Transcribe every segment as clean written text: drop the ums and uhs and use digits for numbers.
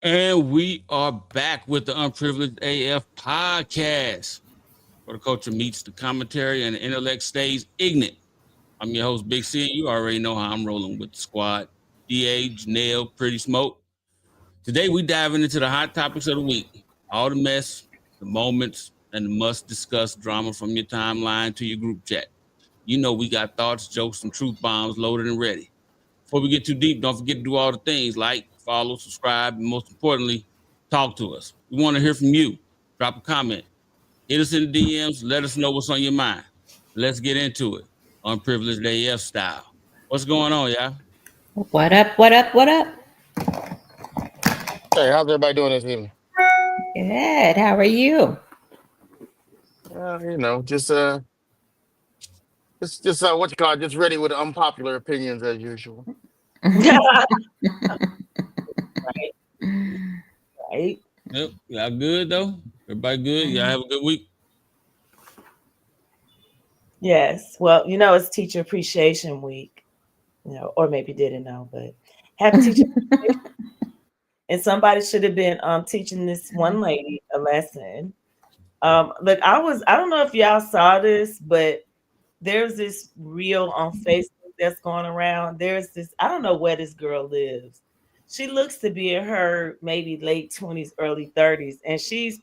And we are back with the Unprivileged AF Podcast, where the culture meets the commentary and the intellect stays ignorant. I'm your host, Big C, and you already know how I'm rolling with the squad. DA, Janelle, Pretty Smoke. Today, we diving into the hot topics of the week. All the mess, the moments, and the must-discuss drama from your timeline to your group chat. You know we got thoughts, jokes, and truth bombs loaded and ready. Before we get too deep, don't forget to do all the things like follow, subscribe, and most importantly, talk to us. We want to hear from you. Drop a comment. Hit us in the DMs. Let us know what's on your mind. Let's get into it. Unprivileged AF style. What's going on, y'all? What up? What up? What up? Hey, how's everybody doing this evening? Good. How are you? Just what you call it, just ready with unpopular opinions as usual. Right. Right. Yep. Y'all good though? Everybody good? Y'all have a good week? Yes. Well, it's Teacher Appreciation Week, or maybe didn't know, but happy Teacher Appreciation. And somebody should have been teaching this one lady a lesson. Look, I don't know if y'all saw this, but there's this reel on Facebook that's going around. There's this, I don't know where this girl lives. She looks to be in her maybe late 20s, early 30s. And she's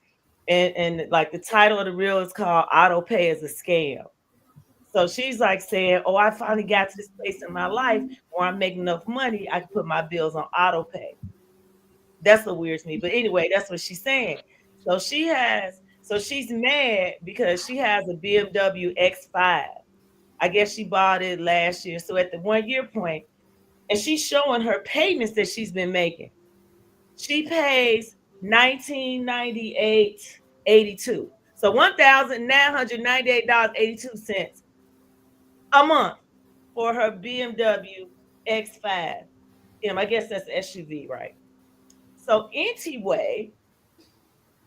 and like the title of the reel is called Auto Pay is a Scam. So she's like saying, oh, I finally got to this place in my life where I'm making enough money, I can put my bills on auto pay. That's what weirds me. But anyway, that's what she's saying. So she's mad because she has a BMW X5. I guess she bought it last year. So at the 1 year point, and she's showing her payments that she's been making. She pays $1,998.82. So $1,998.82 a month for her BMW X5. I guess that's SUV, right? So anyway,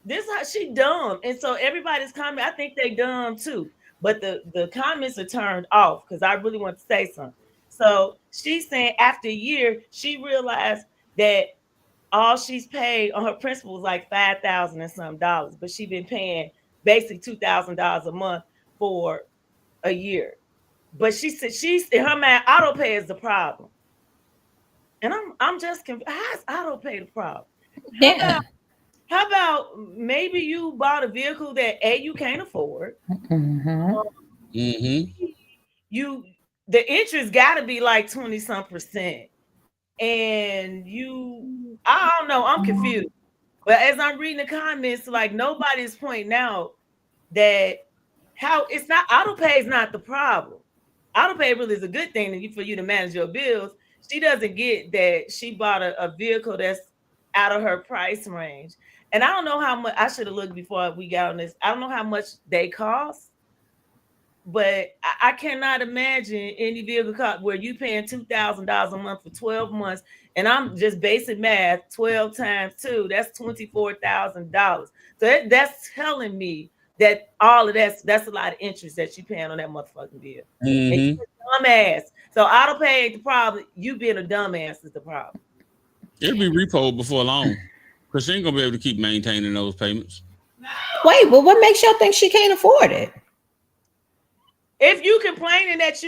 this is how she dumb. And so everybody's commenting, I think they dumb too. But the comments are turned off because I really want to say something. So she's saying after a year, she realized that all she's paid on her principal was like $5,000 and some dollars, but she's been paying basically $2,000 a month for a year. But she said she's in her mind, auto pay is the problem. And I'm just confused. How's auto pay the problem? Yeah. How about maybe you bought a vehicle that you can't afford? The interest got to be like 20-some%, and I don't know. I'm confused. But as I'm reading the comments, like nobody's pointing out that how it's not auto pay is not the problem. Auto pay really is a good thing for you to manage your bills. She doesn't get that she bought a vehicle that's out of her price range. And I don't know how much, I should have looked before we got on this. I don't know how much they cost, but I cannot imagine any vehicle cost where you paying $2,000 a month for 12 months. And I'm just basic math, 12 times 2, that's $24,000. So that's telling me that all of that's a lot of interest that you paying on that motherfucking bill. And you're a dumbass. So auto pay ain't the problem. You being a dumbass is the problem. It'll be repoed before long. Because she ain't going to be able to keep maintaining those payments. Wait, but what makes y'all think she can't afford it? If you complaining that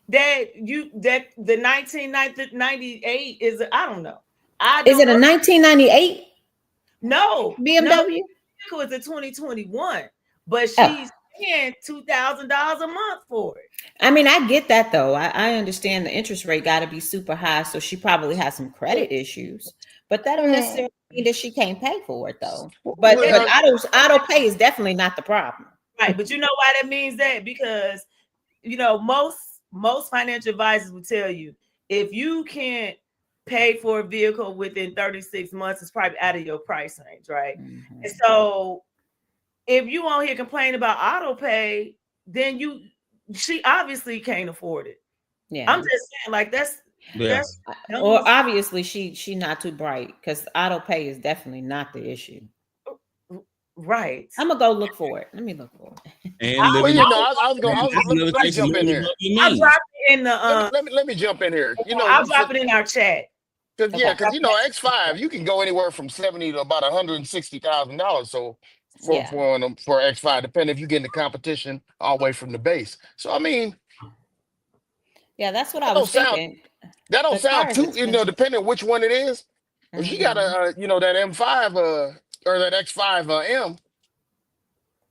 the 1998 is, I don't know. Is it a 1998? No. BMW? No, vehicle is a 2021, but she's paying $2,000 a month for it. I mean, I get that though. I understand the interest rate got to be super high, so she probably has some credit issues. But that don't necessarily mean that she can't pay for it though. But auto pay is definitely not the problem. Right, but you know why that means that? Because most financial advisors will tell you if you can't pay for a vehicle within 36 months, it's probably out of your price range, right? Mm-hmm. And so if you on here complaining about auto pay, then she obviously can't afford it. Yeah, I'm just saying, like that's or obviously she not too bright because auto pay is definitely not the issue. Right. I'm gonna go look for it. Let me look for it. And let me jump in here. I'll drop it in the let me jump in here. I'll drop it in our chat. Because Okay. X5 you can go anywhere from $70 to about $160,000. So Yeah. for X5, depending if you get into competition all the way from the base. So I mean, Yeah, that's what I that was don't sound thinking. that don't The car sound is too, expensive. depending on which one it is. If you got a that M5 or that X5 M,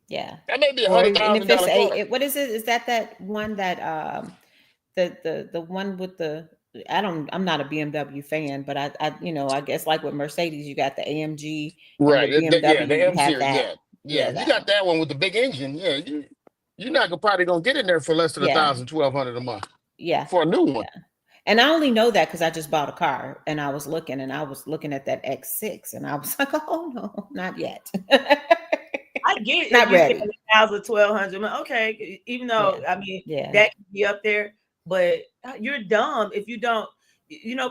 Yeah. that may be Or and if it's $100,000 car. what is it? Is that one that the one with the I'm not a BMW fan, but I guess like with Mercedes, you got the AMG, and Right. with BMW, The you M have series. that. Yeah. Yeah. Yeah, If you that got one. that one with the big engine, you're not probably gonna get in there for less than Yeah. 1,000, 1,200 a month Yeah. for a new one. Yeah. And I only know that because I just bought a car and I was looking at that X6 and I was like, oh no, not yet. I get it. Not If you ready. say 1,000, 1,200, okay. Even though I mean Yeah. that can be up there, but you're dumb if you don't.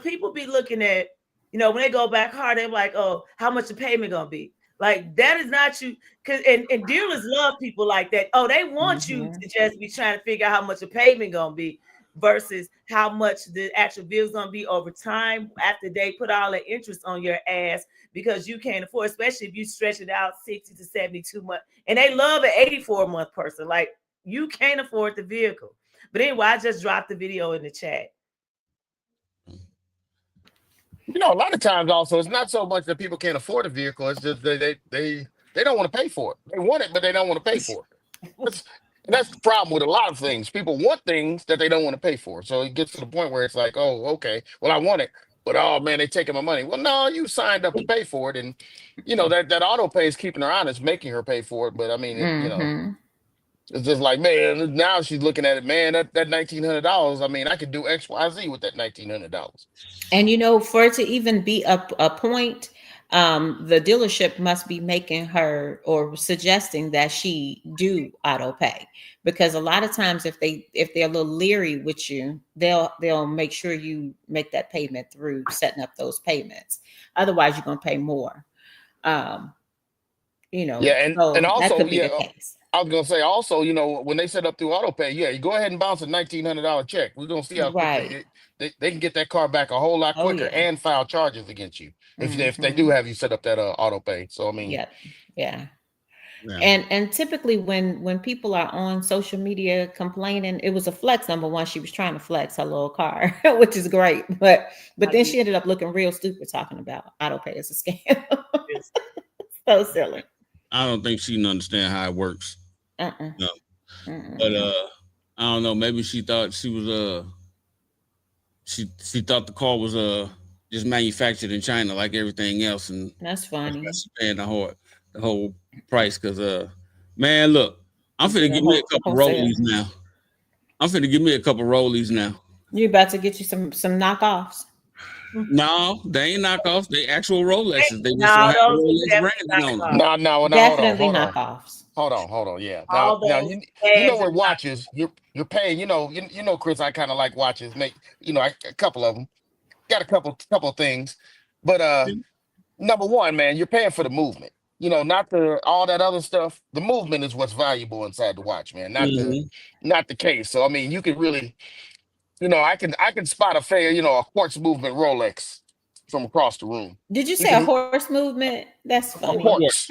People be looking at when they go back hard, they're like, oh, how much the payment gonna be? Like that is not you. Cause and dealers love people like that. Oh, they want you to just be trying to figure out how much the payment gonna be versus how much the actual bill's gonna be over time after they put all the interest on your ass because you can't afford, especially if you stretch it out 60 to 72 months. And they love an 84-month person. Like you can't afford the vehicle. But anyway, I just dropped the video in the chat. A lot of times also it's not so much that people can't afford a vehicle, it's just they don't want to pay for it. They want it, but they don't want to pay for it. That's the problem with a lot of things. People want things that they don't want to pay for. So it gets to the point where it's like, oh, okay, well, I want it, but oh man, they're taking my money. Well, no, you signed up to pay for it, and that auto pay is keeping her honest, making her pay for it. But I mean, it's just like, man, now she's looking at it, man, that $1,900. I mean, I could do X, Y, Z with that $1,900. And for it to even be a point, the dealership must be making her or suggesting that she do auto pay, because a lot of times if they're a little leery with you, they'll make sure you make that payment through setting up those payments. Otherwise, you're gonna pay more. Yeah, and so also, that could be the case. I was gonna say also, when they set up through auto pay, you go ahead and bounce a $1,900 check. We're gonna see how quickly they can get that car back a whole lot quicker and file charges against you if they do have you set up that auto pay. So I mean, yeah. And typically when people are on social media complaining, it was a flex. Number one, she was trying to flex her little car, which is great, but then she ended up looking real stupid talking about auto pay as a scam. So silly. I don't think she can understand how it works. No. But I don't know. Maybe she thought she was she thought the car was just manufactured in China like everything else, and that's funny. That's paying the whole price. Because man, look, I'm finna give me a couple rollies now. You about to get you some knockoffs? No, they ain't knockoffs. They actual Rolexes. They just No, don't have those Rolex branding on them. No, Definitely knockoffs. Hold on. Yeah. Now with watches, you're paying. Chris, I kind of like watches. Make a couple of them. Got a couple things, but number one, man, you're paying for the movement. Not all that other stuff. The movement is what's valuable inside the watch, man. Not the case. So I mean, you can really, I can spot a quartz movement Rolex from across the room. Did you say a horse movement? That's funny. A quartz.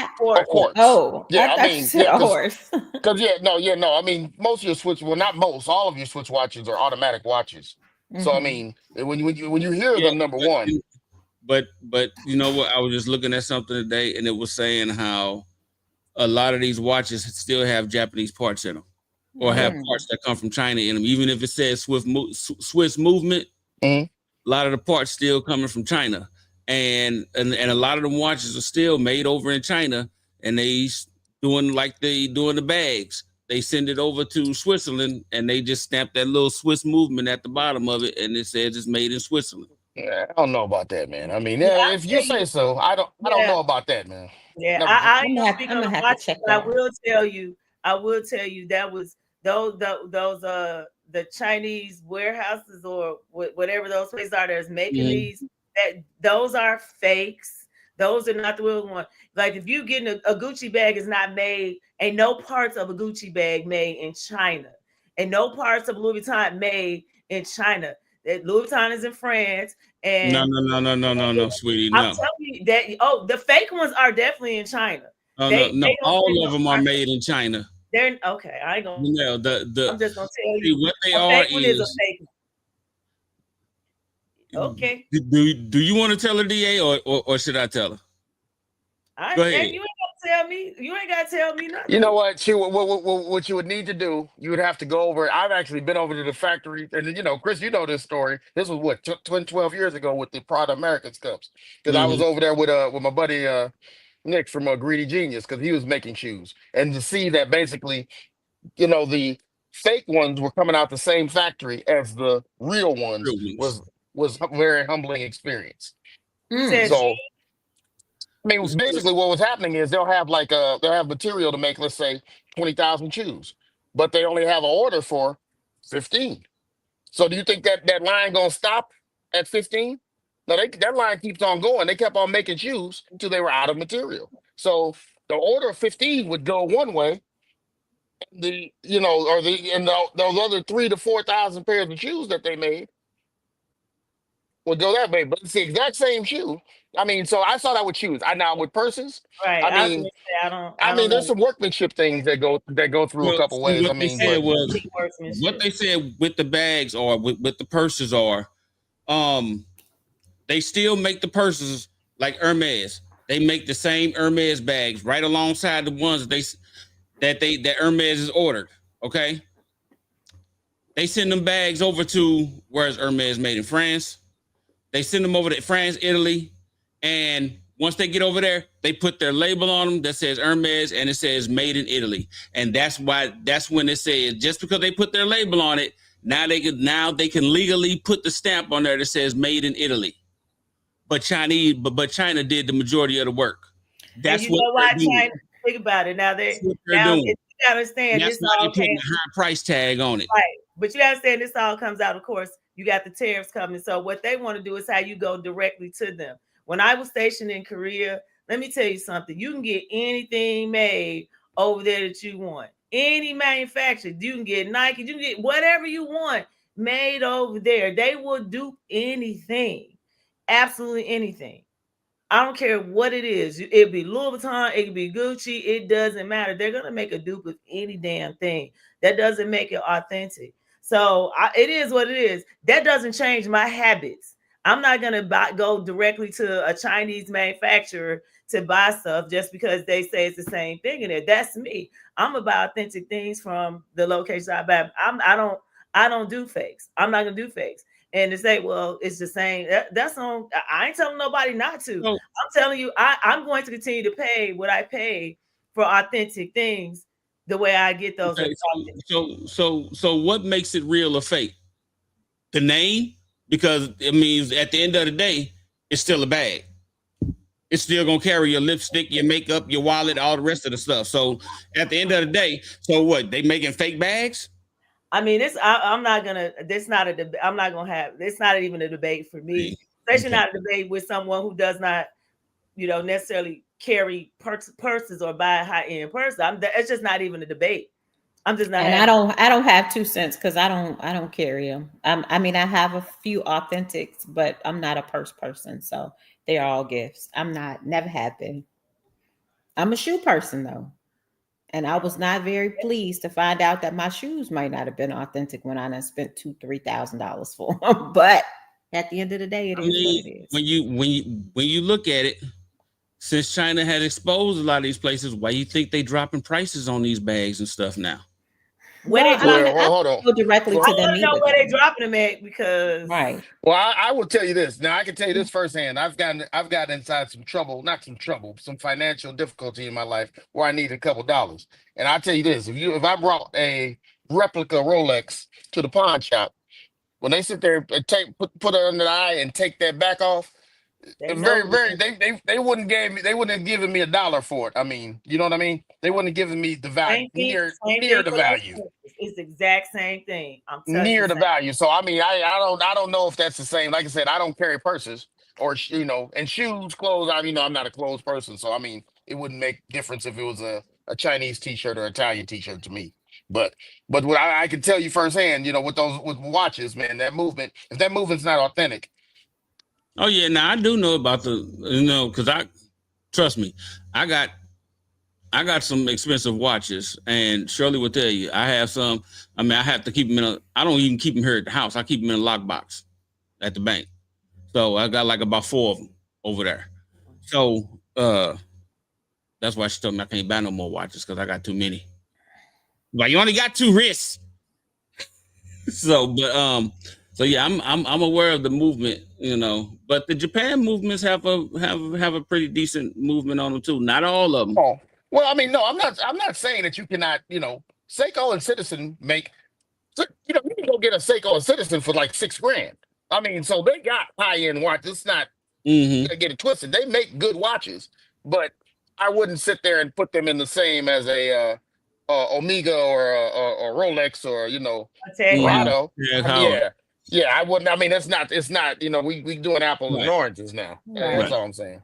Oh, yeah. I mean, you said a horse. Because no. I mean, most of your switch, well, not most, all of your switch watches are automatic watches. So I mean, when you hear them, number one. But you know what? I was just looking at something today, and it was saying how a lot of these watches still have Japanese parts in them, or have parts that come from China in them. Even if it says Swiss movement, a lot of the parts still coming from China, and a lot of them watches are still made over in China, and they doing the bags. They send it over to Switzerland, and they just stamp that little Swiss movement at the bottom of it, and it says it's made in Switzerland. Yeah, I don't know about that, man. I mean, if you say so, I don't know about that, man. Yeah, I'm gonna have to check that. I will tell you that was those the Chinese warehouses or whatever those places are that's making these. That those are fakes. Those are not the real one. Like if you getting a Gucci bag is not made, ain't no parts of a Gucci bag made in China, and no parts of Louis Vuitton made in China. That Louis Vuitton is in France, No, and sweetie, I'm no. telling you that the fake ones are definitely in China. Oh, They no. don't All send of no them are China. made in China. They're okay. I ain't gonna. No, I'm just gonna tell see you, what they a are fake one is a is. fake one. Okay. Do you want to tell her, DA, or should I tell her? Go ahead. And you ain't gotta tell me. You ain't gotta tell me nothing. You know what? What you would need to do, you would have to go over. I've actually been over to the factory, and Chris, you know this story. This was what 12 years ago with the Prada Americans cups, because I was Mhm. over there with my buddy Nick from Greedy Genius, because he was making shoes, and to see that basically, the fake ones were coming out the same factory as the real ones Real ones. was a very humbling experience. You said So I mean, basically, what was happening is they'll have material to make, let's say, 20,000 shoes, but they only have an order for 15. So do you think that line gonna stop at 15? No, that line keeps on going. They kept on making shoes until they were out of material. So the order of 15 would go one way, those other 3 to 4,000 pairs of shoes that they made would go that way. But it's the exact same shoe. I mean, so I saw that with shoes. I now with purses. right. I I was mean, gonna say I don't there's know. some workmanship things that go through a Well, couple see, ways. I what they mean, said but was what Workmanship. they said with the bags or with the purses are, they still make the purses like Hermes. They make the same Hermes bags right alongside the ones that Hermes is ordered. Okay, they send them bags over to where's Hermes made in France. They send them over to France, Italy, and once they get over there, they put their label on them that says Hermes and it says made in Italy. And that's when it says, just because they put their label on it, now they can legally put the stamp on there that says made in Italy. But China did the majority of the work. That's and you what know why they're doing. China? Think about it. Now That's what they're doing. you gotta understand That's this why all they're putting came a high price tag on it. right. But you understand this all comes out, of course. You got the tariffs coming. So what they want to do is how you go directly to them. When I was stationed in Korea, let me tell you something. You can get anything made over there that you want. Any manufacturer. You can get Nike, you can get whatever you want made over there. They will do anything. Absolutely anything. I don't care what it is. It'd be Louis Vuitton, it could be Gucci. It doesn't matter. They're gonna make a dupe of any damn thing. That doesn't make it authentic. So it is what it is. That doesn't change my habits. I'm not gonna go directly to a Chinese manufacturer to buy stuff just because they say it's the same thing in it. That's me. I'm about authentic things from the locations I buy. I don't do fakes. I'm not gonna do fakes. And to say, well, it's the same. That's on. I ain't telling nobody not to. So, I'm telling you, I'm going to continue to pay what I pay for authentic things the way I get those. okay, so what makes it real or fake? The name, because it means at the end of the day, it's still a bag. It's still gonna carry your lipstick, your makeup, your wallet, all the rest of the stuff. So at the end of the day, so what? They making fake bags? I mean, I'm not gonna. This not a debate. I'm not gonna have. It's not even a debate for me, especially Okay. not a debate with someone who does not, necessarily carry purses or buy a high end purse. It's just not even a debate. I'm just not. And I don't have 2 cents because I don't carry them. I mean, I have a few authentics, but I'm not a purse person, so they are all gifts. Never have been. I'm a shoe person though. And I was not very pleased to find out that my shoes might not have been authentic when I done spent $2,000-$3,000 for them. But at the end of the day, it is what it is. When you look at it, since China had exposed a lot of these places, why you think they dropping prices on these bags and stuff now? Where they hold on. Go directly to I them. want to know where they dropping them at because right. Well, I will tell you this. Now, I can tell you this firsthand. I've gotten inside some trouble, not some trouble, some financial difficulty in my life where I need a couple dollars. And I'll tell you this: if I brought a replica Rolex to the pawn shop, when they sit there and put it under the eye and take that back off, they they wouldn't have given me $1 for it. I mean, you know what I mean? They wouldn't have given me the value near the value. It's the exact same thing. I'm Near the value. So I mean, I don't know if that's the same. Like I said, I don't carry purses or and shoes, clothes. I'm not a clothes person, so I mean, it wouldn't make difference if it was a Chinese T-shirt or Italian T-shirt to me. But what I can tell you firsthand, with watches, man, if that movement's not authentic. Oh yeah, now I do know about because trust me, I got some expensive watches, and Shirley will tell you I have some. I mean, I have to keep them I don't even keep them here at the house. I keep them in a lockbox at the bank. So I got like about 4 of them over there. So that's why she told me I can't buy no more watches because I got too many. But you only got 2 wrists. So yeah, I'm aware of the movement, but the Japan movements have a pretty decent movement on them too. Not all of them. Oh, well, I mean, no, I'm not saying that you cannot, Seiko and Citizen make, you can go get a Seiko and Citizen for like $6,000. I mean, so they got high-end watches. It's not gonna get it twisted. They make good watches, but I wouldn't sit there and put them in the same as a Omega or a Rolex or Corrado. Yeah, I wouldn't. I mean, it's not. We doing apples and oranges now. That's all I'm saying.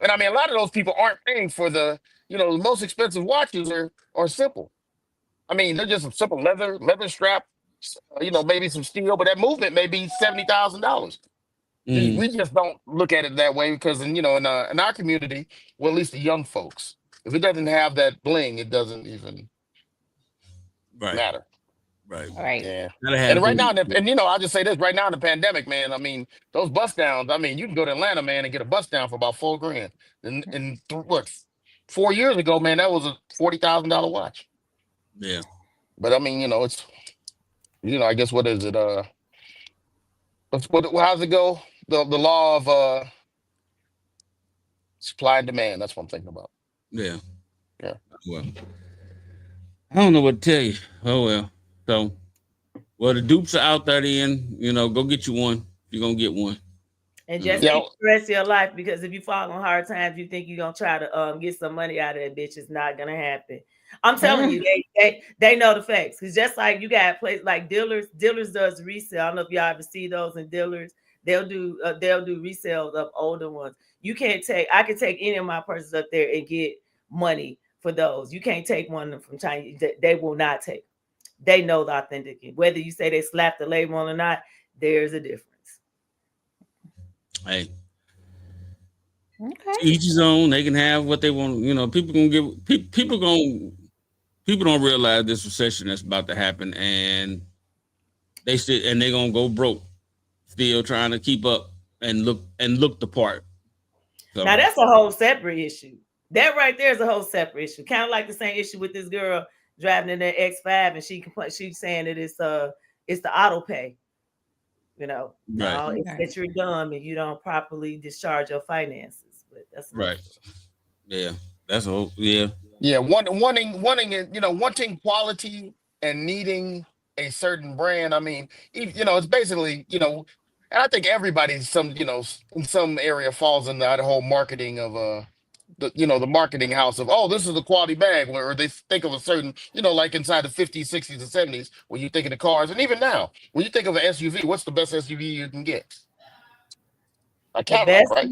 And I mean, a lot of those people aren't paying for the most expensive watches are simple. I mean, they're just a simple leather strap, maybe some steel, but that movement may be $70,000. We just don't look at it that way because in our community, well, at least the young folks, if it doesn't have that bling, it doesn't even matter. Right. Yeah. And right now, I'll just say this: right now in the pandemic, man. I mean, those bust downs. I mean, you can go to Atlanta, man, and get a bust down for about $4,000. And what? 4 years ago, man, that was a $40,000 watch. Yeah. But I mean, it's I guess what is it? How's it go? The law of supply and demand. That's what I'm thinking about. Yeah. Yeah. Well, I don't know what to tell you. Oh well. So, the dupes are out there. Then go get you one. You're gonna get one. And just the rest of your life, because if you fall on hard times, you think you're gonna try to get some money out of that bitch. It's not gonna happen. I'm telling you, they know the facts. Because just like you got places like Dealers does resale. I don't know if y'all ever see those in Dealers. They'll do resales of older ones. I can take any of my purses up there and get money for those. You can't take one from China. They will not take. They know the authentic. Whether you say they slapped the label on or not, there's a difference. Hey, each his own. They can have what they want. People gonna give. People don't realize this recession that's about to happen, and they're gonna go broke, still trying to keep up and look the part. So. Now that's a whole separate issue. That right there is a whole separate issue. Kind of like the same issue with this girl driving in their X5, and she's saying that it's the auto pay. No, it's that you're dumb and you don't properly discharge your finances. But that's right. Yeah, that's all. Yeah. Yeah, wanting quality and needing a certain brand. I mean, it's basically, and I think everybody in some area falls in that whole marketing of the marketing house of, oh, this is the quality bag, or they think of a certain, like inside the 50s, 60s, and 70s, when you think of the cars, and even now, when you think of an SUV, what's the best SUV you can get? A Cadillac, right?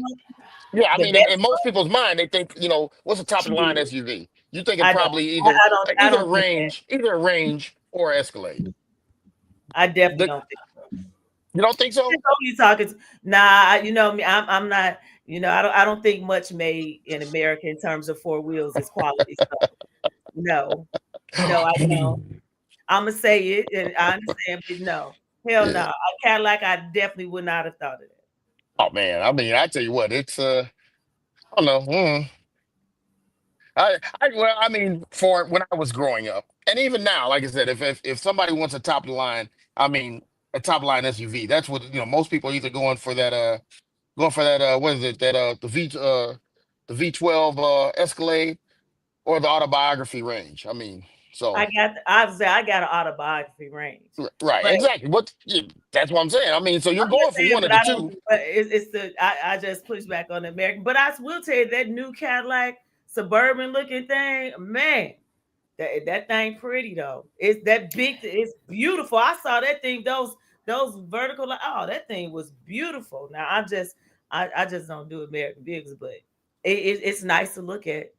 Yeah, I mean, in most people's mind, they think, what's the top of the line SUV? You think it's probably either a Range or Escalade. I definitely don't think so. You don't think so? You talking? Nah, me. I'm not. I don't think much made in America in terms of 4 wheels is quality stuff. No, I don't. I'm gonna say it, and I understand, but no, hell no. A Cadillac, I definitely would not have thought of that. Oh man, I mean, I tell you what, it's I don't know. I mean, for when I was growing up, and even now, like I said, if somebody wants a top of the line, I mean, a top of the line SUV, that's what most people are either going for that what is it, that the V12 Escalade or the Autobiography Range. I mean, so I got an Autobiography Range. Right, exactly. That's what I'm saying. I mean, so you're going for one of the two. But I just push back on the American. But I will tell you that new Cadillac Suburban looking thing, man, that thing pretty though. It's that big. It's beautiful. I saw that thing. Those vertical. That thing was beautiful. Now I just don't do American vehicles, but it's nice to look at.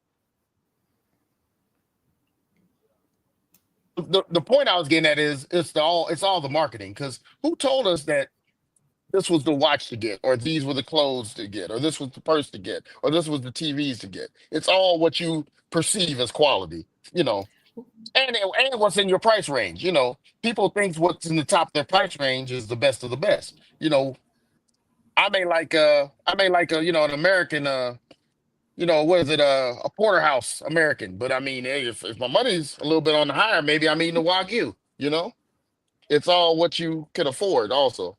the point I was getting at is it's all the marketing. Because who told us that this was the watch to get, or these were the clothes to get, or this was the purse to get, or this was the TVs to get? It's all what you perceive as quality, and what's in your price range. People think what's in the top of their price range is the best of the best. I may like an American what is it, a porterhouse American. But I mean, hey, if my money's a little bit on the higher, maybe I'm eating a Wagyu. It's all what you can afford also.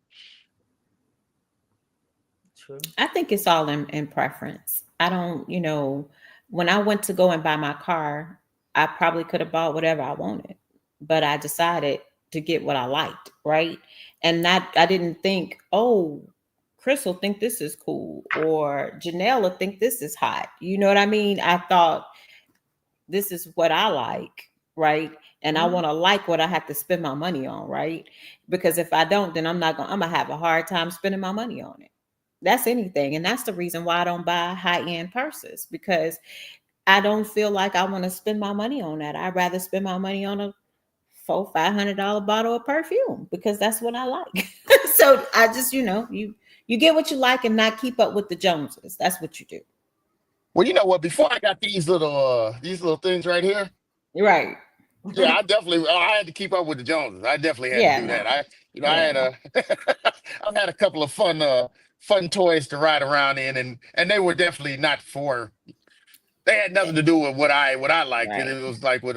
True. I think it's all in preference. I don't, when I went to go and buy my car, I probably could have bought whatever I wanted, but I decided to get what I liked, right? And I didn't think, oh, Chris will think this is cool, or Janelle will think this is hot. You know what I mean? I thought this is what I like, right? And I want to like what I have to spend my money on, right? Because if I don't, then I'm gonna have a hard time spending my money on it. That's anything. And that's the reason why I don't buy high-end purses, because I don't feel like I want to spend my money on that. I'd rather spend my money on a $400-500 bottle of perfume, because that's what I like. So I just, you get what you like and not keep up with the Joneses. That's what you do. Well, you know what? Before I got these little things right here, Right. yeah, I had to keep up with the Joneses. I definitely had Yeah, to do no. that. I had I've had a couple of fun toys to ride around in, and they were definitely not for. They had nothing to do with what I liked, and Right. it was like with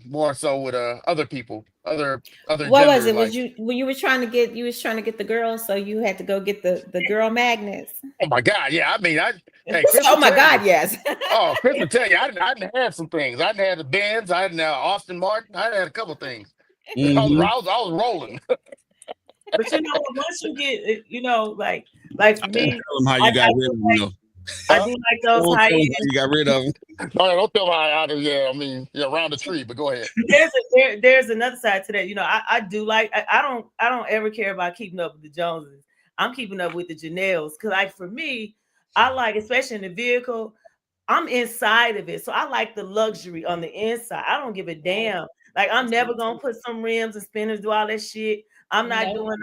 more so with other people, other What was gender it? Was like. you when you were trying to get the girls, so you had to go get the girl magnets? Oh my God, yeah. I mean, hey, Chris Oh will my tell God, you. yes. Oh, Chris will tell you. I didn't have some things. I didn't have the Benz. I didn't have Austin Martin. I had a couple things. Mm-hmm. I was rolling. But once you get, like for Don't me, tell them how I, you got I rid do of them, like though. I do like those Don't high tell them end. how you got rid of them. No, don't tell me how to. Yeah, I mean, yeah, around the tree. But go ahead. There's another side to that. I do like I don't ever care about keeping up with the Joneses. I'm keeping up with the Janelles, because like for me, I like, especially in the vehicle, I'm inside of it. So I like the luxury on the inside. I don't give a damn. Like I'm never gonna put some rims and spinners, do all that shit. I'm not Nope. doing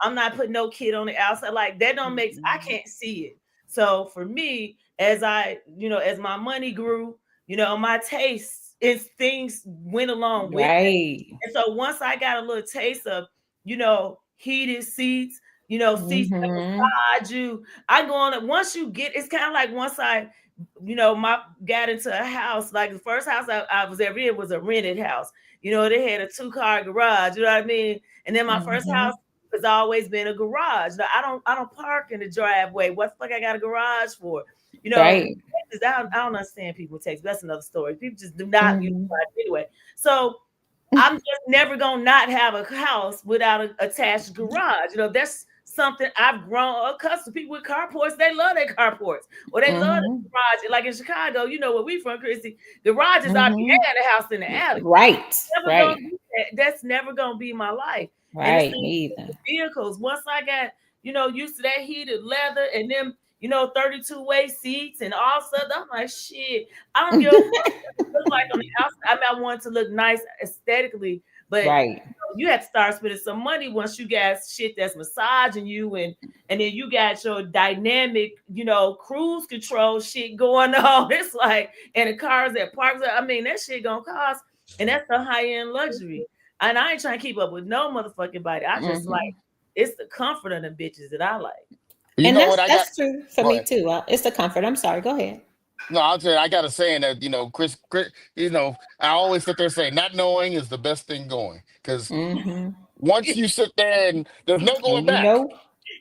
I'm not putting no kid on the outside. Like that don't make, I can't see it. So for me, as as my money grew, my tastes is things went along with it. Right. And so once I got a little taste of, heated seats, seats that Mm-hmm. massage you, I go on it. Once you get, it's kind of like once I, got into a house, like the first house I was ever in was a rented house. They had a 2-car garage, you know what I mean? And then my first Mm-hmm. house has always been a garage. Now, I don't park in the driveway. What the fuck I got a garage for? Right. I don't understand people text. That's another story. People just do not use Mm-hmm. it anyway. So I'm just never gonna not have a house without an attached garage. That's something I've grown accustomed. People with carports, they love their carports, or they love the Mm-hmm. garage. Like in Chicago, where we from, Chrissy, garages are Mm-hmm. behind the house in the alley. Right. Never Right. gonna be that. That's never gonna be my life. And the Right. same Me with either. the vehicles. Once I got, used to that heated leather and them, 32-way seats and all stuff, I'm like, shit, I don't give a fuck what it look like on the outside. I want it to look nice aesthetically, but Right. you have to start spending some money once you got shit that's massaging you, and then you got your dynamic, cruise control shit going on. It's like, and the cars that parks, I mean, that shit gonna cost, and that's the high-end luxury. And I ain't trying to keep up with no motherfucking body. I just like, Mm-hmm. it's the comfort of the bitches that I like. You And know what that's I got? that's true for Go me ahead. too. It's the comfort. I'm sorry. Go ahead. No, I'll tell you, I got a saying that, Chris, I always sit there and say, not knowing is the best thing going. Because Mm-hmm. once you sit there and there's no going And back. Ain't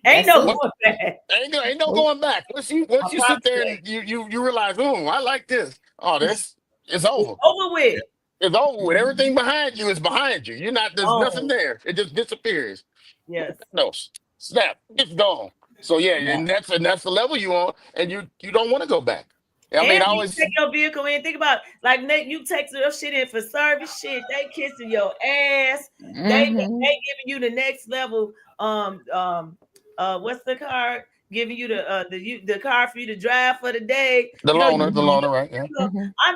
that's no it. What going back. ain't no Nope. going back. I Once you sit promise there you. and you realize, oh, I like this. Oh, this it's It's over. over with. It's over with. Mm-hmm. Everything behind you is behind you. There's nothing Oh, there. It just disappears. yes. No, snap, it's gone. So yeah, Yeah. and that's the level you on, and you don't want to go back. I mean, And I when you always take your vehicle in, think about, like, Nate, you take your shit in for service, shit, they kissing your ass. They Mm-hmm. giving you the next level. What's the card? giving you the car for you to drive for the day. The You know, loaner, right? Yeah. I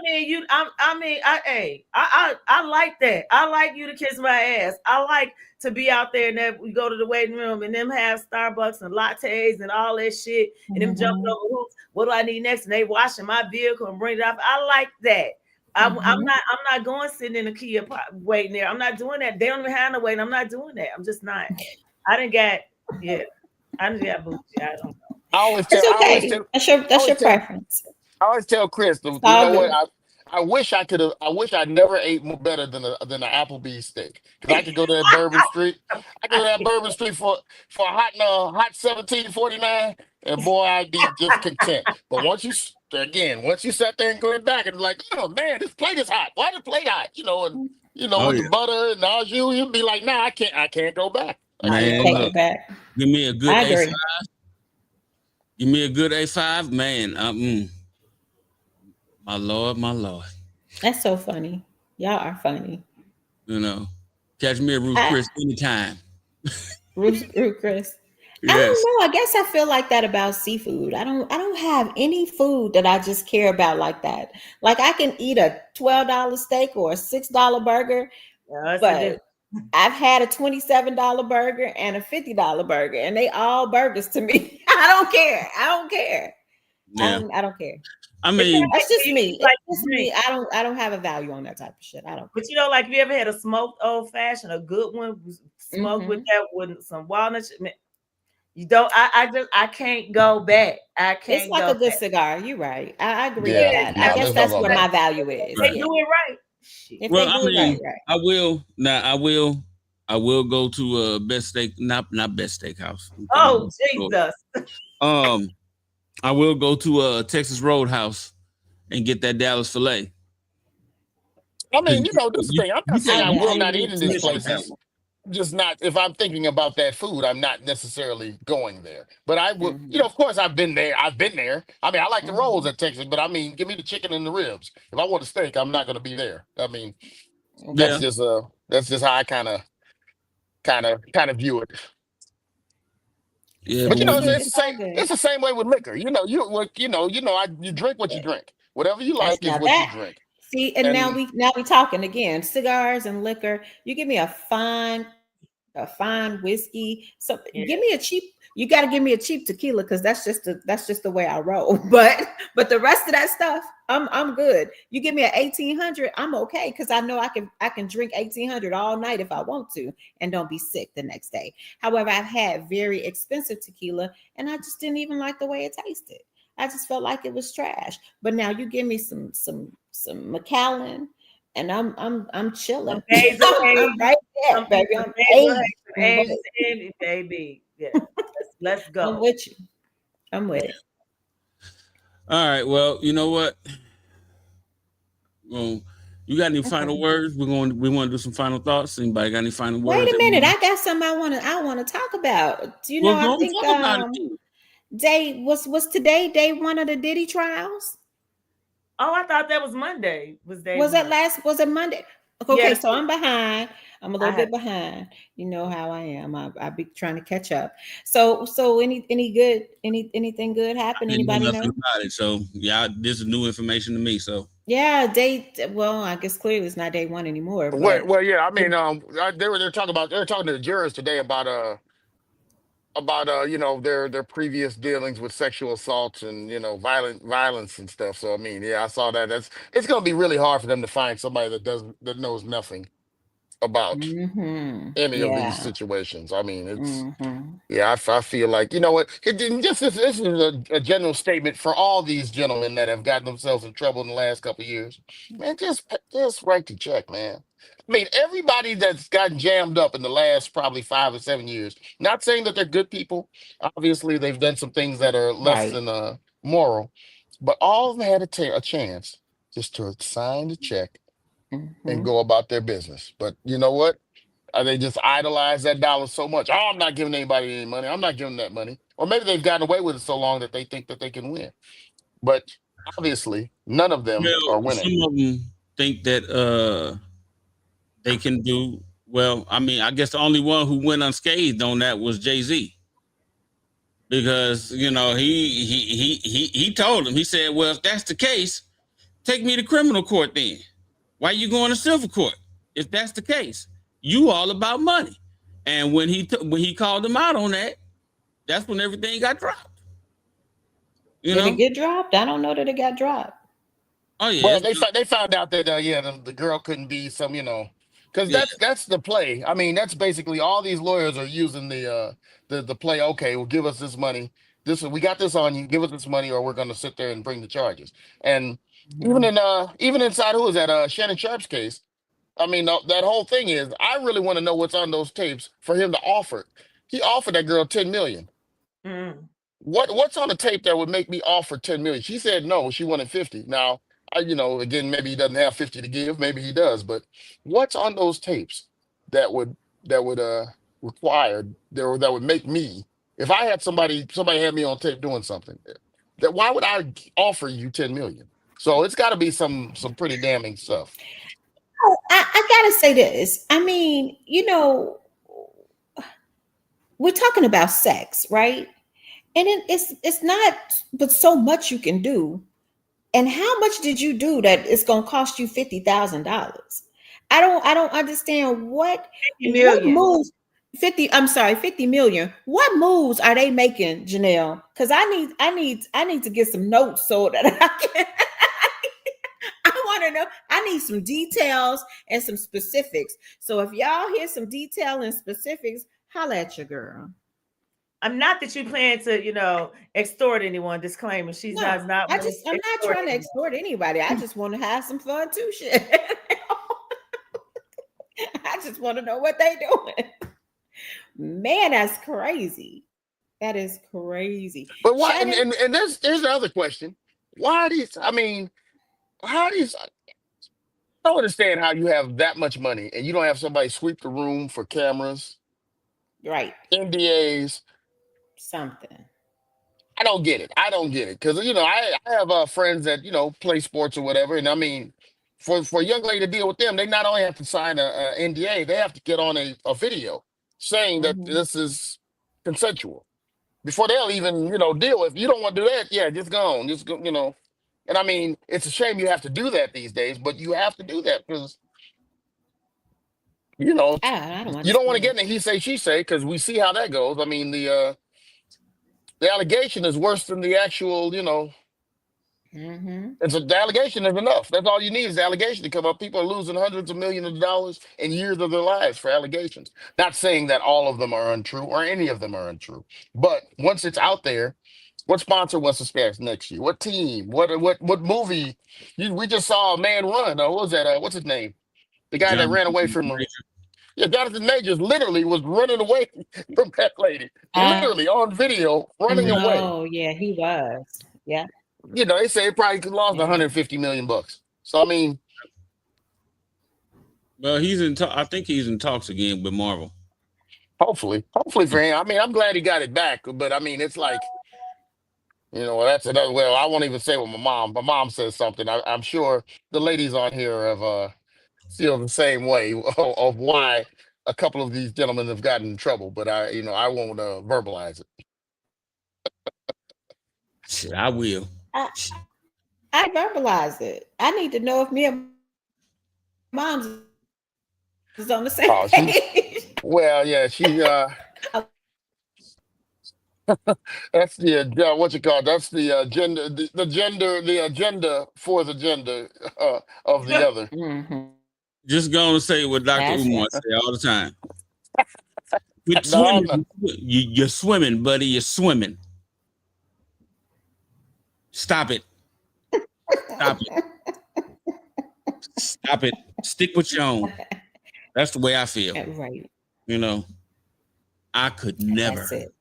mean, I like that. I like you to kiss my ass. I like to be out there and that we go to the waiting room and them have Starbucks and lattes and all that shit and them jumping over hoops. What do I need next? And they washing my vehicle and bring it up. I like that. I'm not going sitting in a Kia waiting there. I'm not doing that. They don't even have no waiting. I'm not doing that. I'm just not. I didn't get bougie. I don't know. I always That's your preference. I always tell Chris, you know what? I wish I never ate more better than an Applebee's steak. Because I could go to that Bourbon Street. I could go to that Bourbon Street for a hot $17.49, and boy, I'd be just content. But once you sat there and go back and be like, oh man, this plate is hot. Why the plate hot? And the butter and all you'd be like, nah, I can't go back. Man, Take it back. Give me a good I agree. A5. Give me a good A5, man. My Lord. That's so funny. Y'all are funny. Catch me at Ruth Chris anytime. Ruth Chris. Yes. I don't know. I guess I feel like that about seafood. I don't have any food that I just care about like that. Like I can eat a $12 steak or a $6 burger, but I've had a $27 burger and a $50 burger, and they all burgers to me. I don't care. Yeah. I don't care. I mean, that's just me. It's just me. I don't have a value on that type of shit. I don't. But like, if you ever had a smoked old fashioned, a good one, smoked with that with some walnuts. You don't. I can't go back. I can't. It's like a good cigar. You're right. I agree with that. Yeah, I guess that's where my value is. They do it right. If they do it right. I will. Now I will go to Best Steak, not Best Steakhouse. Oh Jesus. I will go to Texas Roadhouse and get that Dallas filet. I mean, this thing. I'm not saying I will not eat in these places. Just not, if I'm thinking about that food, I'm not necessarily going there. But I would, of course, I've been there. I mean, I like the rolls at Texas, but I mean, give me the chicken and the ribs. If I want a steak, I'm not going to be there. I mean, that's just how I kind of view it. Yeah, but it's the same. It's the same way with liquor. You drink what you drink. Whatever you like is what you drink. See, and now we talking again. Cigars and liquor. You give me a fine whiskey. So give me a cheap. You got to give me a cheap tequila because that's just the way I roll. But the rest of that stuff, I'm good. You give me an 1800, I'm okay because I know I can drink 1800 all night if I want to and don't be sick the next day. However, I've had very expensive tequila and I just didn't even like the way it tasted. I just felt like it was trash. But now you give me some Macallan, and I'm chilling. I'm right there, baby. I'm baby. Yeah, let's go. I'm with you. I'm with it. All right. Well, you know what? Well, you got any final words? We want to do some final thoughts. Anybody got any final words? Wait a minute. I got something I want to talk about. Do you know? I think was today day one of the Diddy trials? Oh, I thought that was Monday. Was it Monday? Okay, so I'm behind. I'm a little bit behind. You know how I am. I be trying to catch up. So anything good happen? Anybody know? About it. So yeah, this is new information to me. So yeah, I guess clearly it's not day one anymore. Well, yeah. I mean, they're talking to the jurors today about their previous dealings with sexual assaults and violence and stuff. So I mean, yeah, I saw that. It's going to be really hard for them to find somebody that knows nothing about any of these situations. I mean, it's I feel like what this is a general statement for all these gentlemen that have gotten themselves in trouble in the last couple of years. Man, just write the check, man. I mean, everybody that's gotten jammed up in the last probably 5 or 7 years, not saying that they're good people. Obviously, they've done some things that are less than moral, but all of them had a chance just to sign the check and go about their business. But you know what? They just idolize that dollar so much. Oh, I'm not giving anybody any money. I'm not giving that money. Or maybe they've gotten away with it so long that they think that they can win. But obviously, none of them are winning. Some of them think that they can do well. I mean, I guess the only one who went unscathed on that was Jay-Z. because he told him, he said, well, if that's the case, take me to criminal court then. Why you going to civil court? If that's the case, you all about money. And when he called him out on that, that's when everything got dropped. Did it get dropped? I don't know that it got dropped. Oh yeah. Well, they found out that the girl couldn't be some, because that's the play. I mean, that's basically all these lawyers are using the play. Okay, well, give us this money. We got this on you. Give us this money, or we're going to sit there and bring the charges. And even inside who is that Shannon Sharp's case. I mean, that whole thing is, I really want to know what's on those tapes for him to offer. He offered that girl $10 million. What's on the tape that would make me offer $10 million? She said no, she wanted 50. Now, again, maybe he doesn't have 50 to give, maybe he does, but what's on those tapes that would require that would make me, if I had somebody had me on tape doing something, that why would I offer you 10 million? So it's got to be some pretty damning stuff. I gotta say this. I mean, we're talking about sex, right? And it's not but so much you can do. And how much did you do that it's gonna cost you $50,000? I don't understand what moves 50 million. What moves are they making, Janelle? Because I need to get some notes so that I can I want to know. I need some details and some specifics. So if y'all hear some detail and specifics, holla at your girl. I'm not that you plan to, extort anyone. Disclaimer: I'm not trying to extort anybody. I just want to have some fun too. Shit. I just want to know what they doing. Man, that's crazy. That is crazy. But why? And there's the other question. Why these? I mean, how these? I don't understand how you have that much money and you don't have somebody sweep the room for cameras, right? NDAs, something. I don't get it. Because I have friends that play sports or whatever, and I mean, for a young lady to deal with them, they not only have to sign a NDA, they have to get on a video saying that this is consensual before they'll even deal with. You don't want to do that, yeah, just go on, just go, And I mean, it's a shame you have to do that these days, but you have to do that because I you don't want to get in a he say she say, because we see how that goes. I mean, the allegation is worse than the actual, And so the allegation is enough. That's all you need is the allegation to come up. People are losing hundreds of millions of dollars and years of their lives for allegations. Not saying that all of them are untrue or any of them are untrue, but once it's out there, what sponsor wants to sponsor next year? What team? What movie? We just saw a man run. What was that? What's his name? The guy that ran away from. Yeah, Jonathan Majors literally was running away from that lady. Literally on video, running away. Oh yeah, he was. Yeah. They say it probably could lost $150 million. So I mean, well, I think he's in talks again with Marvel. Hopefully for him. I mean, I'm glad he got it back, but I mean, it's like. That's another. Well, I won't even say what my mom says something. I'm sure the ladies on here have feel the same way of why a couple of these gentlemen have gotten in trouble. But I won't verbalize it. Shit, I will. I verbalize it. I need to know if me and mom's is on the same page. Well, yeah, she. That's the what you call it? That's the agenda, the agenda for the gender of the other. Just gonna say what Dr. Umar say all the time. Quit swimming. You're swimming, buddy. You're swimming. Stop it. Stop it. Stop it. Stick with your own. That's the way I feel. Right. I could never. That's it.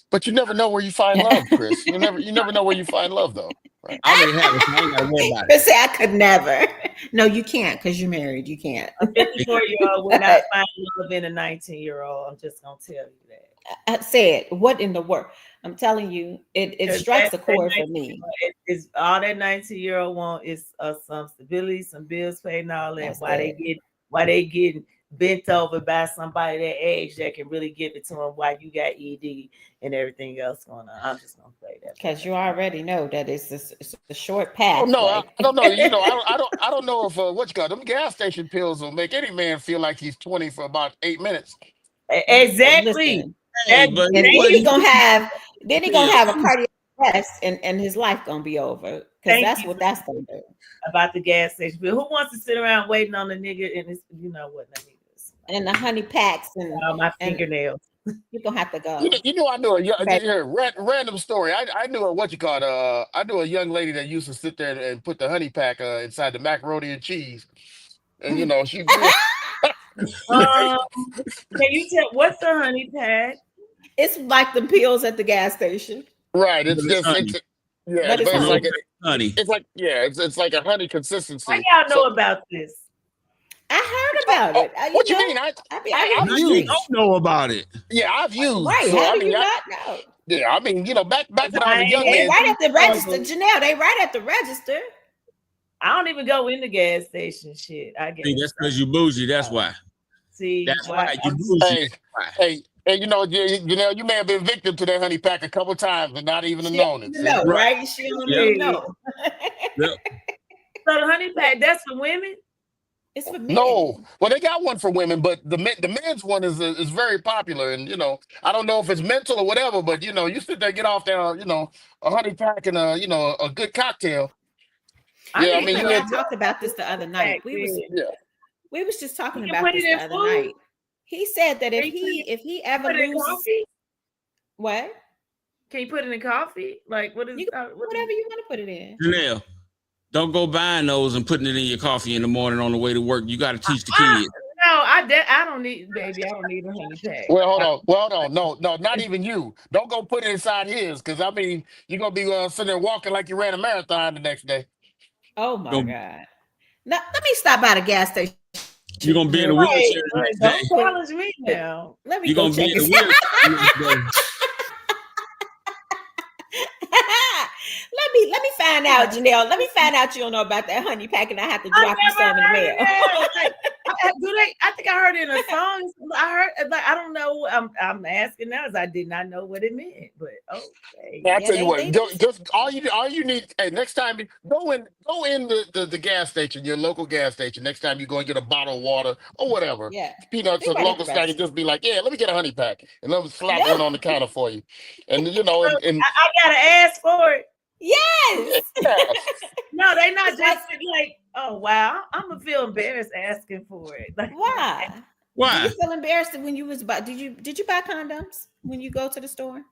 But you never know where you find love, Chris. You never know where you find love, though. Right? I already have it. So I ain't gotta worry about it. Chris say I could never. No, you can't because you're married. You can't. A 54-year-old would not find love in a 19-year-old. I'm just gonna tell you that. I said, what in the world? I'm telling you, it strikes a chord for me. It's all that 19-year-old want is some stability, some bills paid, and all that. Why they getting bent over by somebody that age that can really give it to them while you got ED and everything else going on. I'm just gonna say that Because you already know that it's a short Oh no, pathway. I don't know. You know, I don't know if what you call them gas station pills will make any man feel like he's 20 for about 8 minutes. Exactly. Listen, Hey, That- but and then what he he gonna have then he gonna yeah, have a cardiac arrest and his life gonna be over. Because Thank that's you what that's gonna do. about the gas station. But who wants to sit around waiting on the nigga and it's you know what let me just And the honey packs my and fingernails. you're gonna have to go. You know, I knew Okay. here, random story. I knew a what you call it. I knew a young lady that used to sit there and put the honey pack inside the macaroni and cheese, and you know she. Can you tell what's the honey pack? It's like the pills at the gas station, Right. but It's it's just honey. yeah, but it's but it's Low like honey. honey. it's like yeah, it's like a honey Why consistency. y'all know So about this? I heard about oh, it. what You you know, mean? I've I've Now you used. used. don't know about it. Yeah, I've used. Right. So How I do mean, you not know? yeah, I mean, you know, back when I was I a ain't young They man. right at the register, struggle. Janelle. They right at the register. I don't even go in the gas station shit. I See, guess. that's because you bougie. That's why. See, That's why why you bougie. Hey, That's why. hey, you know, you know, you may have been victim to that honey pack a couple times and not even She known don't it. even See? know, Right. right? She don't Yep. even know. Yep. so the honey pack that's for women? It's for men. No, well, they got one for women, but the men's one is very popular, and you know, I don't know if it's mental or whatever, but you know, you sit there, get off there, you know, a honey pack and a you know a good cocktail. I Yeah, I Me need mean, and you my know, dad talked about this the other night. yeah, We was just talking You can about put this it the in other food. night. He said that Can you if he ever put it in loses coffee? what? Can you put it in coffee? Like what is You can put whatever you want to put it in. Janelle, don't go buying those and putting it in your coffee in the morning on the way to work. You got to teach the kids. No, I don't need baby. I don't need a honey pack. Well, hold on, no, not even you. Don't go put it inside his, because I mean, you're gonna be sitting there walking like you ran a marathon the next day. Oh my You're God. Now let me stop by the gas station. gonna be in a real quick. wheelchair the Right, next don't day. challenge me now. Let me You're go gonna be check in a it. wheelchair the next day. Let me find out, Janelle. Let me find out you don't know about that honey pack, and I have to I drop you never some in the heard mail. of that. Like, do they? I think I heard it in a song. I heard like I don't know. I'm asking now, as I did not know what it meant. But okay, I Yeah, tell you what, they just all you need. Hey, next time go in the gas station, your local gas station. Next time you go and get a bottle of water or whatever, yeah. peanuts, They a right at local the snack, and register. just be like, yeah, let me get a honey pack, and let me slap Yeah. one on the counter for you, and you know, and I gotta ask for it. Yes. yeah, No, they not It's just like, oh wow, I'm gonna feel embarrassed asking for it. Like, Why? Do Why? you feel embarrassed when you was about? Did you buy condoms when you go to the store?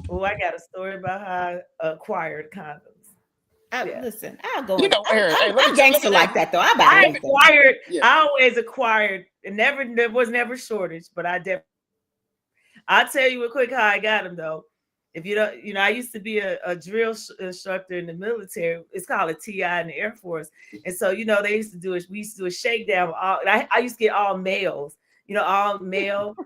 oh, I got a story about how I acquired condoms. Yeah. Listen, I'll go. you know, here, hey, I'm gangster like that though. I buy I anything. acquired. Yeah. I always acquired, and there was never shortage. But I'll tell you real quick how I got them though. If you don't, you know, I used to be a drill instructor in the military. It's called a TI in the Air Force, and so you know they used to do it. We used to do a shakedown. I used to get all males, you know, all male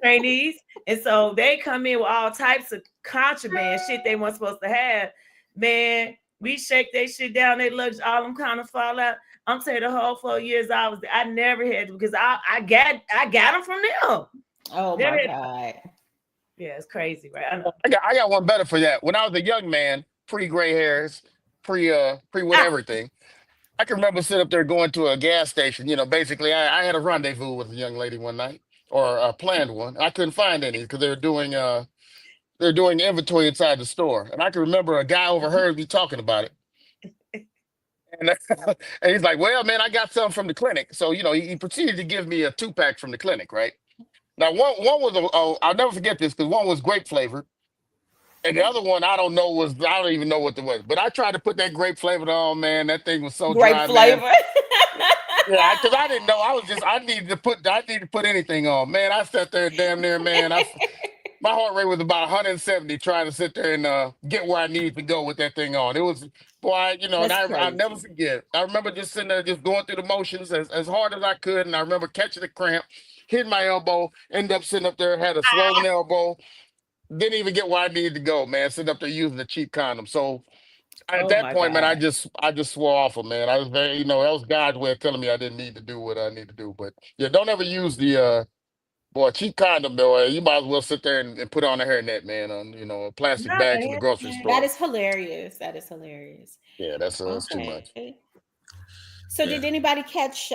trainees, and so they come in with all types of contraband shit they weren't supposed to have. Man, we shake that shit down. They luggage, all them kind of fall out. I'm saying the whole 4 years I never had because I got them from them. Oh my God. Yeah, it's crazy, right? I know. I got one better for that. When I was a young man, pre gray hairs, pre with everything, I can remember sitting up there going to a gas station. You know, basically, I had a rendezvous with a young lady one night, or a planned one. I couldn't find any because they're doing inventory inside the store, and I can remember a guy overheard me talking about it. And, and he's like, "Well, man, I got some from the clinic." So you know, he proceeded to give me a 2-pack from the clinic, right? Now, one was I'll never forget this because one was grape flavored, and the other one I don't even know what it was. But I tried to put that grape flavor on, man. That thing was so Grape dry, man. flavor. Yeah, because I didn't know. I needed to put anything on, man. I sat there damn near, man. My heart rate was about 170 trying to sit there and get where I needed to go with that thing on. It was, boy, you know, and That's I'll never crazy. forget. I remember just sitting there, just going through the motions as hard as I could. And I remember catching the cramp, hitting my elbow, ended up sitting up there, had a swollen elbow, didn't even get where I needed to go, man. Sitting up there using the cheap condom. So At Oh that my point, man, I God. just swore off him, man. I was very, that was God's way of telling me I didn't need to do what I need to do. But yeah, don't ever use the boy cheap condom, boy. You might as well sit there and put on a hairnet, man, on a plastic Not a bag from the grocery That store. is hilarious. That is hilarious. Yeah, that's too much. Okay. So Yeah. did anybody catch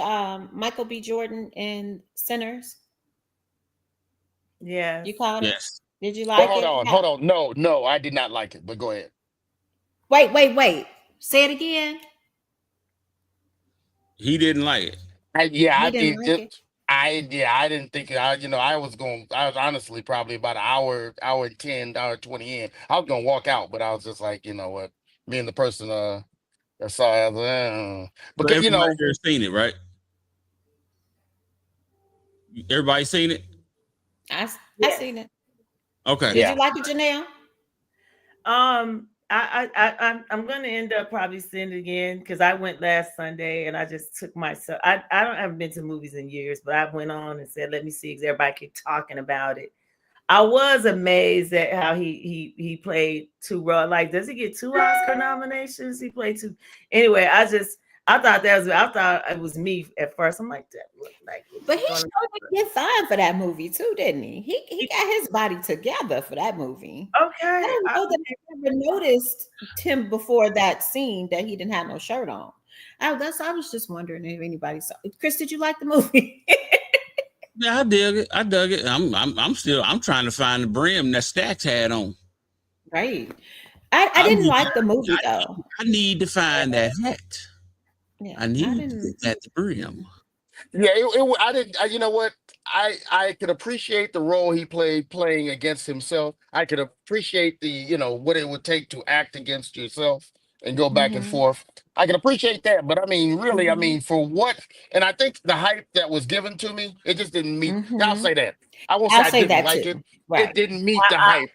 Michael B. Jordan in Sinners? Yes. You caught it? Yes. Did you Well, like it? hold on. No, I did not like it. But go ahead. Wait. Say it again. He didn't like it. He didn't like it. I didn't think I was honestly probably about an hour and 10, hour 20 in. I was gonna walk out, but I was just like, you know what, me and the person that saw it, I was like, So because everybody here seen it, right? Everybody seen it? I Yes. seen it. Okay. Did you like it, Janelle? I'm gonna end up probably seeing it again because I went last Sunday and I just took myself. I haven't been to movies in years, but I went on and said, let me see, because everybody kept talking about it. I was amazed at how he played two roles. Like, does he get 2 Oscar nominations? He played 2. Anyway, I thought it was me at first. I'm like, that looked like. But he sure did get fine for that movie too, didn't he? He got his body together for that movie. Okay. I don't know that I ever noticed him before that scene that he didn't have no shirt on. I was just wondering if anybody saw it. Chris, did you like the movie? Yeah, I dug it. I'm trying to find the brim that Stacks had on. Right. I didn't like the movie though. I need to find that hat. Yeah, I need to get that brim. Yeah, I didn't. You know what? I could appreciate the role he playing against himself. I could appreciate the what it would take to act against yourself and go back and forth. I can appreciate that, but I mean, really, I mean, for what? And I think the hype that was given to me, it just didn't meet. I'll say that. I won't say I'll I say didn't that like too. it. Right. It didn't meet the hype.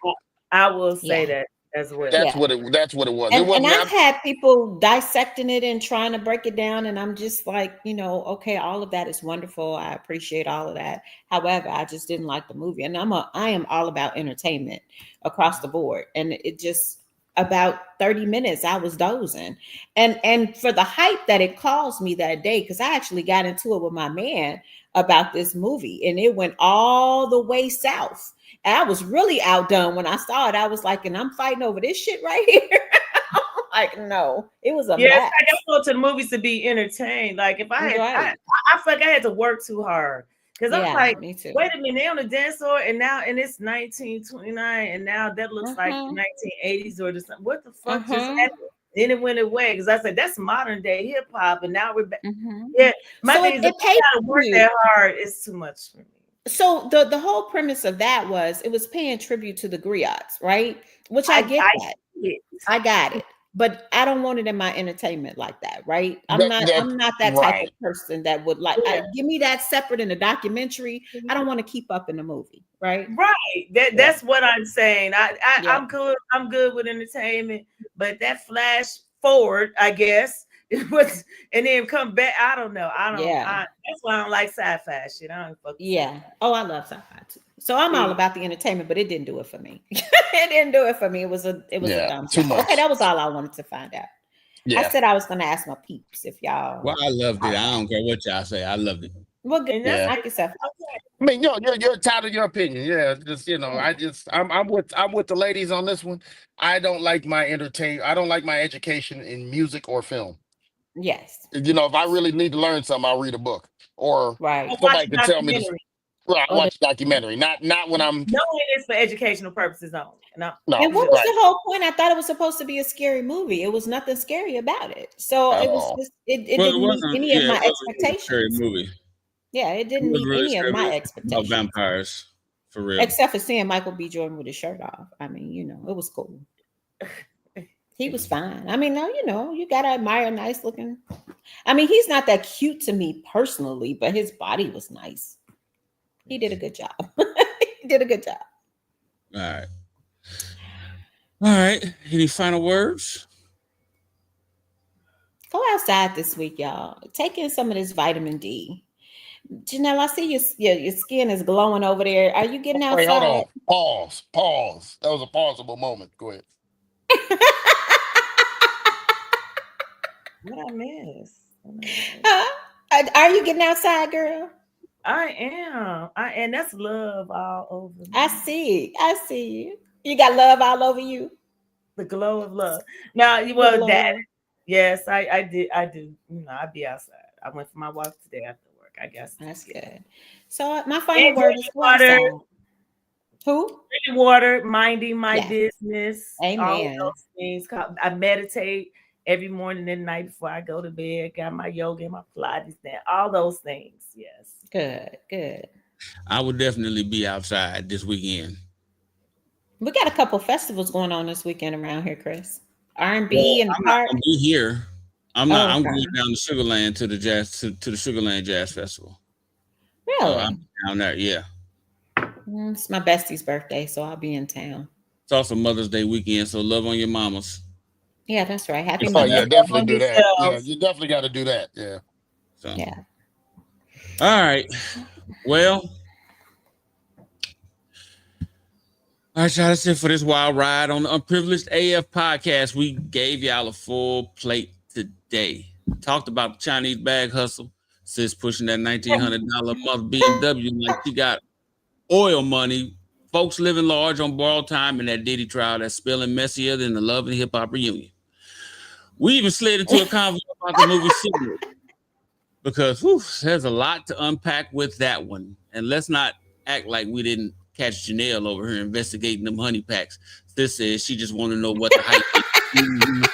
I will say Yeah. that as well. That's Yeah. what it. That's what it was. And, It wasn't. I've had people dissecting it and trying to break it down, and I'm just like, okay, all of that is wonderful. I appreciate all of that. However, I just didn't like the movie, and I am all about entertainment across the board, and it just about 30 minutes I was dozing, and for the hype that it caused me that day, because I actually got into it with my man about this movie, and it went all the way south. And I was really outdone when I saw it. I was like, and I'm fighting over this shit right here. I'm like, no, it was a Yes, mess. I just go to the movies to be entertained. Like if I had, I feel like I had to work too hard because I'm like, me too. wait a minute, they on the dance floor and it's 1929 and now that looks like the 1980s or something. What the fuck just happened? Then it went away because I said that's modern day hip hop, and now we're back. Yeah, my thing is, if I gotta work that hard, it's too much for me. So the whole premise of that was it was paying tribute to the griots, right? Which I get that. I got it. But I don't want it in my entertainment like that, right? I'm not that type of person that would like give me that separate in a documentary. I don't want to keep up in the movie, right? Right. That's what I'm saying. I'm good. I'm good with entertainment, but that flash forward, I guess, it was, and then come back. I don't know. That's why I don't like sci-fi shit. I don't fuck. Oh, I love sci-fi too. So I'm all about the entertainment, but it didn't do it for me. It didn't do it for me. It was a dumb too much. Okay, that was all I wanted to find out. Yeah. I said I was going to ask my peeps if y'all. Well, I loved it. I don't care what y'all say. I loved it. Well, good. Like yourself. I mean, you're entitled to your opinion. Yeah, just I'm with the ladies on this one. I don't like my education in music or film. Yes. If I really need to learn something, I'll read a book or somebody can tell me. I watch documentary, not when I'm. No, it is for educational purposes only. No. And what was the whole point? I thought it was supposed to be a scary movie. It was nothing scary about it. So it was just it didn't meet any of my expectations. Scary movie. Yeah, it didn't meet any of my expectations. About vampires, for real. Except for seeing Michael B. Jordan with his shirt off. I mean, it was cool. He was fine. I mean, you gotta admire a nice looking. I mean, he's not that cute to me personally, but his body was nice. He did a good job. He did a good job. All right. Any final words? Go outside this week, y'all. Take in some of this vitamin D. Janelle, I see your skin is glowing over there. Are you getting outside? Wait, hold on. Pause. That was a pausable moment. Go ahead. What I miss? Are you getting outside, girl? I am. And that's love all over me. I see you. You got love all over you. The glow of love. Now, well, that yes, I do. I'd be outside. I went for my walk today after work. I guess that's good. So my final and word is water. Who? Drinking water, minding my business. Amen. All of those things. I meditate every morning and night before I go to bed. Got my yoga and my Pilates there. All those things. Yes. Good. I would definitely be outside this weekend. We got a couple festivals going on this weekend around here, Chris. R&B in the park. Not gonna be here. I'm not. Okay. I'm going down to Sugarland to the jazz to the Sugarland Jazz Festival. Really? I'm down there. Yeah. It's my bestie's birthday, so I'll be in town. It's also Mother's Day weekend, so love on your mamas. Yeah, that's right. Happy Oh Mother's yeah, Day. definitely do that. Yeah, you definitely got to do that. Yeah. So. Yeah. All right. Well. All right, y'all. That's it for this wild ride on the Unprivileged AF podcast. We gave y'all a full plate today. Talked about the Chinese bag hustle. Sis pushing that $1,900 a month BMW like she got oil money. Folks living large on borrowed time, and that Diddy trial that's spilling messier than the Love and Hip Hop reunion. We even slid into a convo about the movie Signal because there's a lot to unpack with that one. And let's not act like we didn't catch Janelle over here investigating them honey packs. This says she just want to know what the hype is.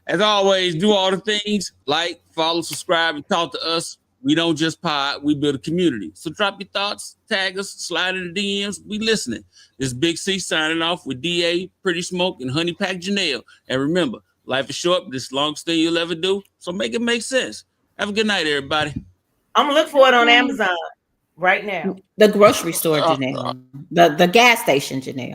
As always, do all the things like, follow, subscribe, and talk to us. We don't just pod, we build a community. So drop your thoughts, tag us, slide in the DMs. We listening. This is Big C signing off with DA, Pretty Smoke, and Honey Pack Janelle. And remember, life is short, but it's the longest thing you'll ever do. So make it make sense. Have a good night, everybody. I'm gonna look for it on Amazon right now. The grocery store, Janelle. The gas station, Janelle.